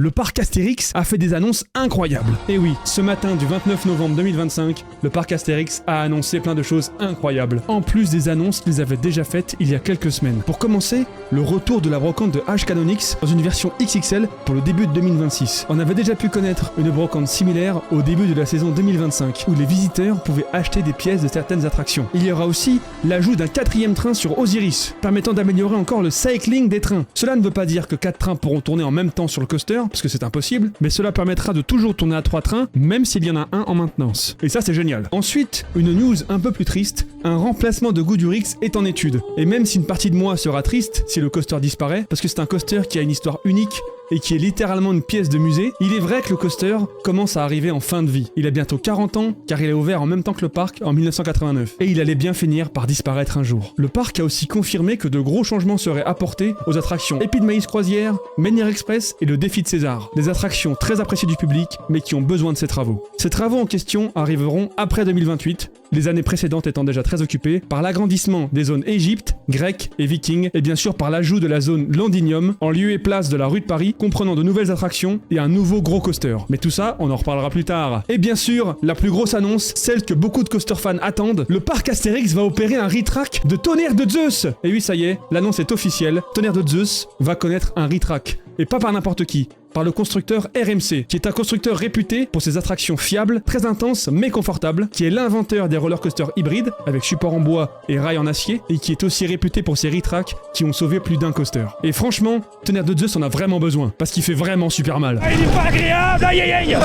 Le parc Astérix a fait des annonces incroyables. Et oui, ce matin du 29 novembre 2025, le parc Astérix a annoncé plein de choses incroyables, en plus des annonces qu'ils avaient déjà faites il y a quelques semaines. Pour commencer, le retour de la brocante de H Canonix dans une version XXL pour le début de 2026. On avait déjà pu connaître une brocante similaire au début de la saison 2025, où les visiteurs pouvaient acheter des pièces de certaines attractions. Il y aura aussi l'ajout d'un 4e train sur Osiris, permettant d'améliorer encore le cycling des trains. Cela ne veut pas dire que 4 trains pourront tourner en même temps sur le coaster, parce que c'est impossible, mais cela permettra de toujours tourner à 3 trains, même s'il y en a un en maintenance. Et ça c'est génial. Ensuite, une news un peu plus triste, un remplacement de Goudurix est en étude. Et même si une partie de moi sera triste si le coaster disparaît, parce que c'est un coaster qui a une histoire unique, et qui est littéralement une pièce de musée, il est vrai que le coaster commence à arriver en fin de vie. Il a bientôt 40 ans, car il a ouvert en même temps que le parc en 1989, et il allait bien finir par disparaître un jour. Le parc a aussi confirmé que de gros changements seraient apportés aux attractions Épis de Maïs Croisière, Menhir Express et le Défi de César. Des attractions très appréciées du public, mais qui ont besoin de ces travaux. Ces travaux en question arriveront après 2028, les années précédentes étant déjà très occupées par l'agrandissement des zones Égypte, Grec et Viking, et bien sûr par l'ajout de la zone Landinium en lieu et place de la rue de Paris, comprenant de nouvelles attractions et un nouveau gros coaster. Mais tout ça, on en reparlera plus tard. Et bien sûr, la plus grosse annonce, celle que beaucoup de coaster fans attendent, le parc Astérix va opérer un retrack de Tonnerre de Zeus. Et oui, ça y est, l'annonce est officielle, Tonnerre de Zeus va connaître un retrack. Et pas par n'importe qui, par le constructeur RMC, qui est un constructeur réputé pour ses attractions fiables, très intenses mais confortables, qui est l'inventeur des roller coasters hybrides, avec support en bois et rails en acier, et qui est aussi réputé pour ses retracks qui ont sauvé plus d'un coaster. Et franchement, Tonnerre de Zeus en a vraiment besoin, parce qu'il fait vraiment super mal. Il est pas agréable, aïe aïe aïe.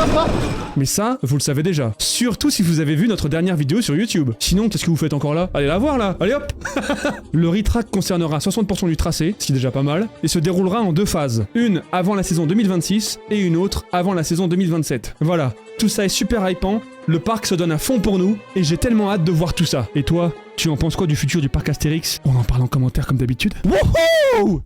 Mais ça, vous le savez déjà. Surtout si vous avez vu notre dernière vidéo sur YouTube. Sinon, qu'est-ce que vous faites encore là? Allez la voir là. Allez hop. Le retrack concernera 60% du tracé, ce qui est déjà pas mal, et se déroulera en 2 phases. Une avant la saison 2026 et une autre avant la saison 2027. Voilà, tout ça est super hypant, le parc se donne à fond pour nous, et j'ai tellement hâte de voir tout ça. Et toi, tu en penses quoi du futur du parc Astérix? On en parle en commentaire comme d'habitude. Wouhou!